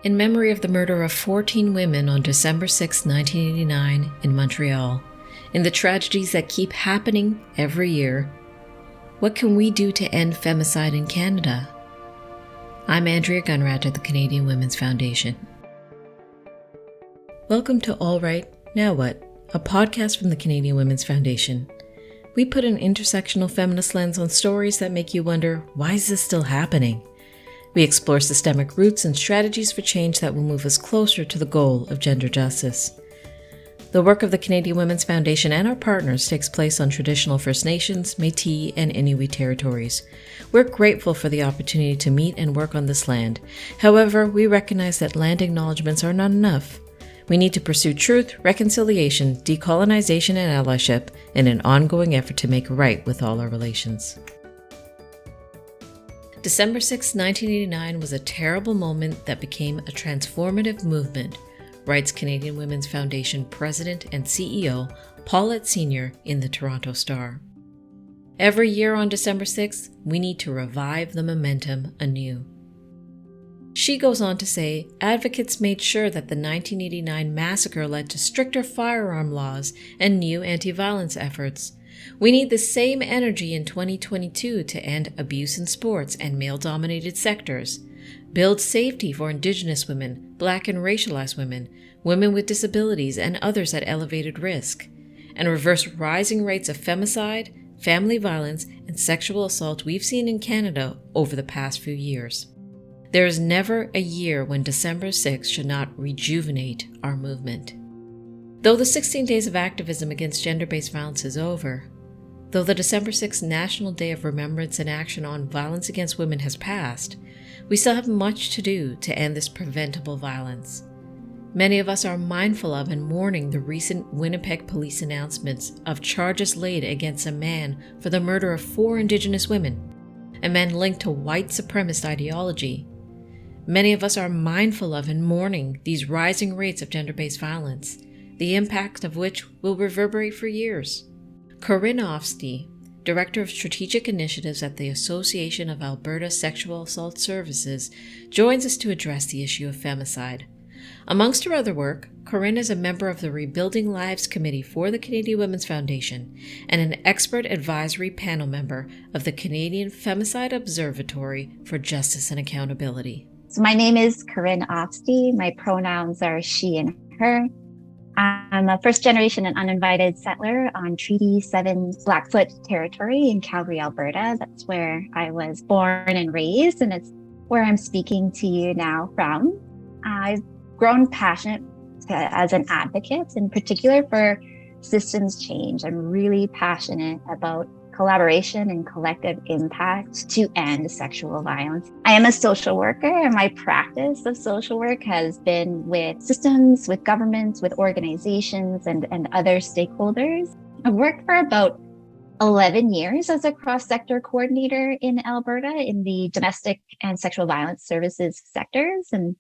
in memory of the murder of 14 women on December 6, 1989 in Montreal, and the tragedies that keep happening every year. What can we do to end femicide in Canada? I'm Andrea Gunrat at the Canadian Women's Foundation. Welcome to All Right, Now What, a podcast from the Canadian Women's Foundation. We put an intersectional feminist lens on stories that make you wonder, why is this still happening? We explore systemic roots and strategies for change that will move us closer to the goal of gender justice. The work of the Canadian Women's Foundation and our partners takes place on traditional First Nations, Métis, and Inuit territories. We're grateful for the opportunity to meet and work on this land. However, we recognize that land acknowledgements are not enough. We need to pursue truth, reconciliation, decolonization, and allyship in an ongoing effort to make right with all our relations. December 6, 1989 was a terrible moment that became a transformative movement, writes Canadian Women's Foundation President and CEO Paulette Senior in the Toronto Star. Every year on December 6th, we need to revive the momentum anew. She goes on to say, advocates made sure that the 1989 massacre led to stricter firearm laws and new anti-violence efforts. We need the same energy in 2022 to end abuse in sports and male-dominated sectors, build safety for Indigenous women, Black and racialized women, women with disabilities, and others at elevated risk, and reverse rising rates of femicide, family violence, and sexual assault we've seen in Canada over the past few years. There is never a year when December 6th should not rejuvenate our movement. Though the 16 days of activism against gender-based violence is over, though the December 6th National Day of Remembrance and Action on Violence Against Women has passed, we still have much to do to end this preventable violence. Many of us are mindful of and mourning the recent Winnipeg police announcements of charges laid against a man for the murder of 4 Indigenous women, a man linked to white supremacist ideology. Many of us are mindful of and mourning these rising rates of gender-based violence, the impact of which will reverberate for years. Corinne Ofstie, Director of Strategic Initiatives at the Association of Alberta Sexual Assault Services, joins us to address the issue of femicide. Amongst her other work, Corinne is a member of the Rebuilding Lives Committee for the Canadian Women's Foundation and an expert advisory panel member of the Canadian Femicide Observatory for Justice and Accountability. So my name is Corinne Ofstie. My pronouns are she and her. I'm a first-generation and uninvited settler on Treaty 7 Blackfoot territory in Calgary, Alberta. That's where I was born and raised, and it's where I'm speaking to you now from. I've grown passionate as an advocate, in particular for systems change. I'm really passionate about collaboration and collective impact to end sexual violence. I am a social worker, and my practice of social work has been with systems, with governments, with organizations, and other stakeholders. I've worked for about 11 years as a cross-sector coordinator in Alberta in the domestic and sexual violence services sectors, and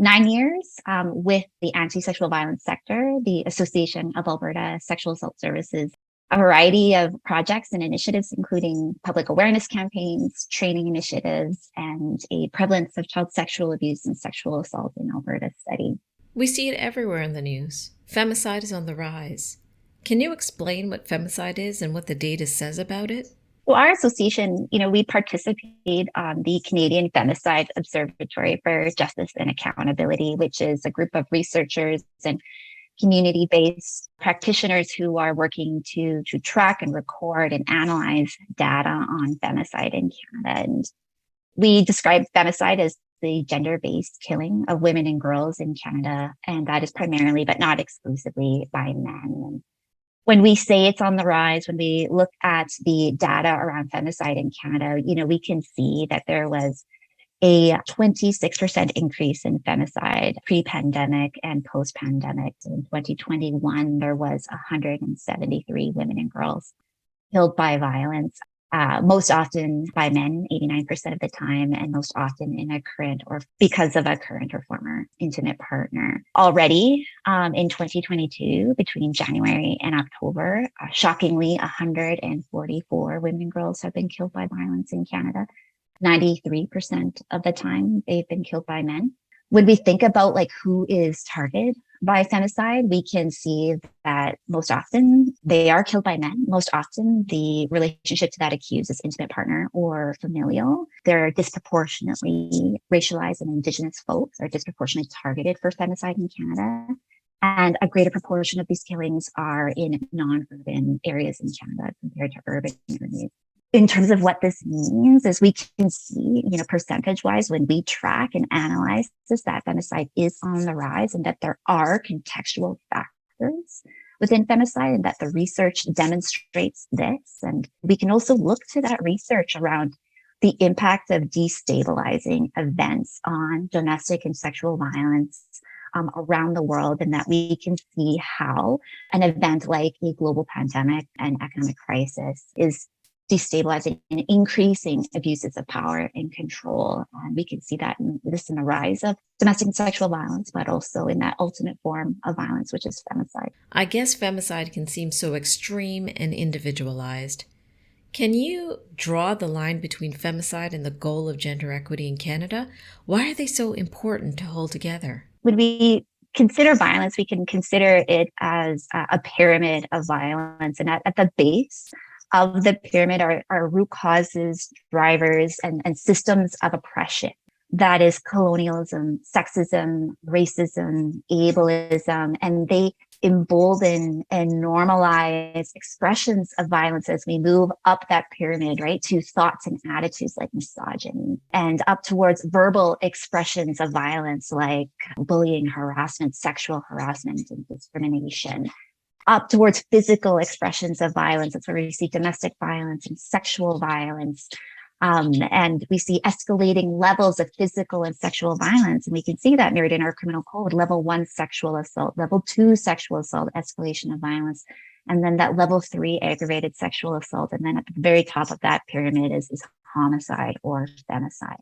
9 years with the anti-sexual violence sector, the Association of Alberta Sexual Assault Services. A variety of projects and initiatives, including public awareness campaigns, training initiatives, and a prevalence of child sexual abuse and sexual assault in Alberta study. We see it everywhere in the news. Femicide is on the rise. Can you explain what femicide is and what the data says about it? Well, our association, we participate on the Canadian Femicide Observatory for Justice and Accountability, which is a group of researchers and community-based practitioners who are working to track and record and analyze data on femicide in Canada. And we describe femicide as the gender-based killing of women and girls in Canada, and that is primarily, but not exclusively, by men. And when we say it's on the rise, when we look at the data around femicide in Canada, we can see that there was a 26% increase in femicide pre-pandemic and post-pandemic. In 2021, there was 173 women and girls killed by violence, most often by men, 89% of the time, and most often in a current or because of a current or former intimate partner. Already in 2022, between January and October, shockingly, 144 women and girls have been killed by violence in Canada. 93% of the time they've been killed by men. When we think about like who is targeted by femicide, we can see that most often they are killed by men. Most often the relationship to that accused is intimate partner or familial. They're disproportionately racialized, and Indigenous folks are disproportionately targeted for femicide in Canada. And a greater proportion of these killings are in non-urban areas in Canada compared to urban areas. In terms of what this means, is we can see, percentage wise, when we track and analyze this, that femicide is on the rise, and that there are contextual factors within femicide, and that the research demonstrates this. And we can also look to that research around the impact of destabilizing events on domestic and sexual violence around the world, and that we can see how an event like a global pandemic and economic crisis is destabilizing and increasing abuses of power and control. And we can see that in the rise of domestic and sexual violence, but also in that ultimate form of violence, which is femicide. I guess femicide can seem so extreme and individualized. Can you draw the line between femicide and the goal of gender equity in Canada? Why are they so important to hold together? When we consider violence, we can consider it as a pyramid of violence. And at the base of the pyramid are root causes, drivers, and systems of oppression. That is colonialism, sexism, racism, ableism, and they embolden and normalize expressions of violence as we move up that pyramid, right, to thoughts and attitudes like misogyny, and up towards verbal expressions of violence like bullying, harassment, sexual harassment, and discrimination, up towards physical expressions of violence. That's where we see domestic violence and sexual violence. And we see escalating levels of physical and sexual violence. And we can see that mirrored in our criminal code: level 1 sexual assault, level 2 sexual assault, escalation of violence, and then that level 3 aggravated sexual assault. And then at the very top of that pyramid is homicide or femicide.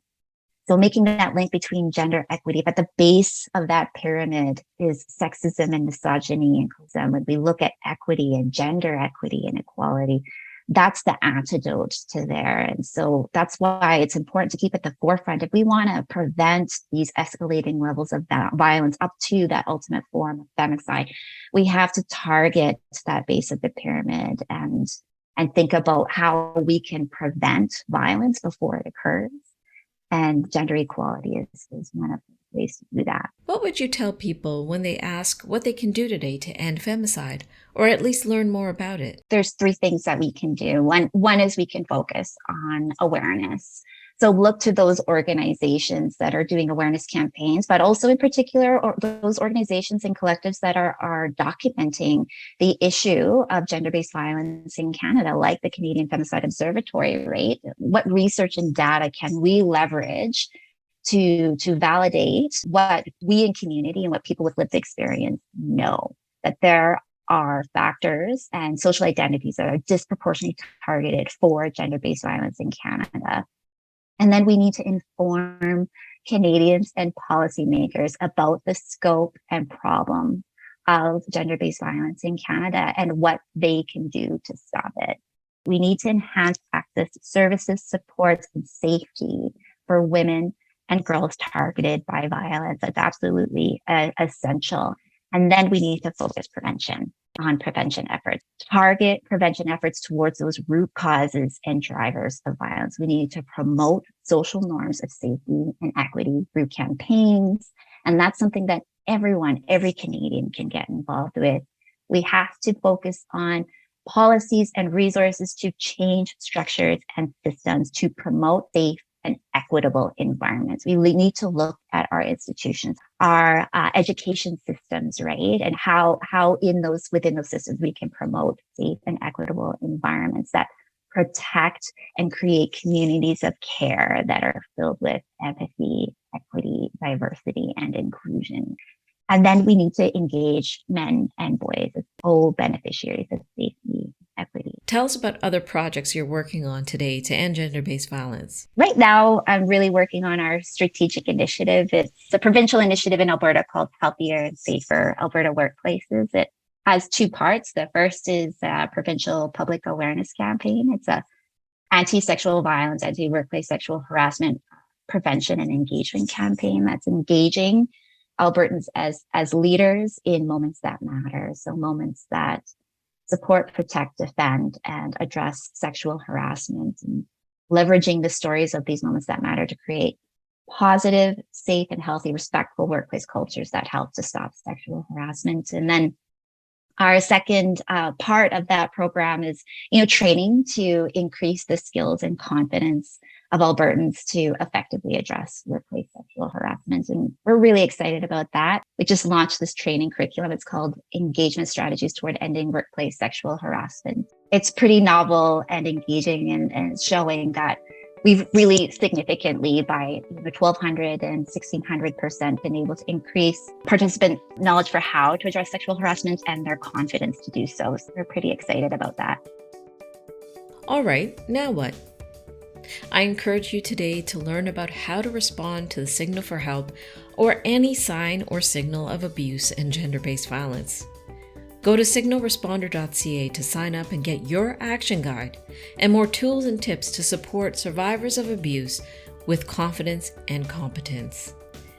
So making that link between gender equity, at the base of that pyramid is sexism and misogyny and colorism. When we look at equity and gender equity and equality, that's the antidote to there. And so that's why it's important to keep at the forefront. If we want to prevent these escalating levels of violence up to that ultimate form of femicide, we have to target that base of the pyramid and think about how we can prevent violence before it occurs. And gender equality is one of the ways to do that. What would you tell people when they ask what they can do today to end femicide, or at least learn more about it? There's 3 things that we can do. One is we can focus on awareness. So look to those organizations that are doing awareness campaigns, but also in particular, or those organizations and collectives that are documenting the issue of gender-based violence in Canada, like the Canadian Femicide Observatory, right? What research and data can we leverage to validate what we in community and what people with lived experience know, that there are factors and social identities that are disproportionately targeted for gender-based violence in Canada. And then we need to inform Canadians and policymakers about the scope and problem of gender-based violence in Canada and what they can do to stop it. We need to enhance access to services, supports, and safety for women and girls targeted by violence. That's absolutely essential. And then we need to focus on prevention efforts, target prevention efforts towards those root causes and drivers of violence. We need to promote social norms of safety and equity through campaigns. And that's something that every Canadian can get involved with. We have to focus on policies and resources to change structures and systems to promote safe and equitable environments. We need to look at our institutions, our education systems, right? And how within those systems we can promote safe and equitable environments that protect and create communities of care that are filled with empathy, equity, diversity, and inclusion. And then we need to engage men and boys as full beneficiaries of safety, equity. Tell us about other projects you're working on today to end gender-based violence. Right now, I'm really working on our strategic initiative. It's a provincial initiative in Alberta called Healthier and Safer Alberta Workplaces. It has 2 parts. The first is a provincial public awareness campaign. It's a anti-sexual violence, anti-workplace sexual harassment prevention and engagement campaign that's engaging Albertans as leaders in moments that matter. So moments that support, protect, defend, and address sexual harassment, and leveraging the stories of these moments that matter to create positive, safe, and healthy, respectful workplace cultures that help to stop sexual harassment. And then our second part of that program is, training to increase the skills and confidence of Albertans to effectively address workplace sexual harassment. And we're really excited about that. We just launched this training curriculum. It's called Engagement Strategies Toward Ending Workplace Sexual Harassment. It's pretty novel and engaging, and showing that we've really significantly, by 1,200 and 1,600%, been able to increase participant knowledge for how to address sexual harassment and their confidence to do so. So we're pretty excited about that. All right, now what? I encourage you today to learn about how to respond to the signal for help or any sign or signal of abuse and gender-based violence. Go to signalresponder.ca to sign up and get your action guide and more tools and tips to support survivors of abuse with confidence and competence.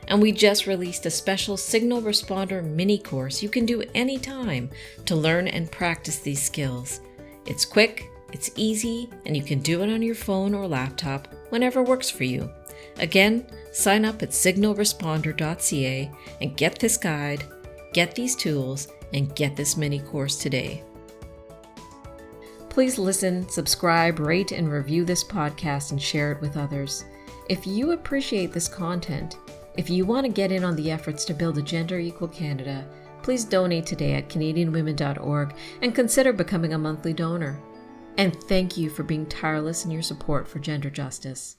And we just released a special Signal Responder mini course you can do anytime to learn and practice these skills. It's quick, it's easy, and you can do it on your phone or laptop whenever works for you. Again, sign up at signalresponder.ca and get this guide, get these tools, and get this mini course today. Please listen, subscribe, rate, and review this podcast and share it with others. If you appreciate this content, if you want to get in on the efforts to build a gender-equal Canada, please donate today at canadianwomen.org and consider becoming a monthly donor. And thank you for being tireless in your support for gender justice.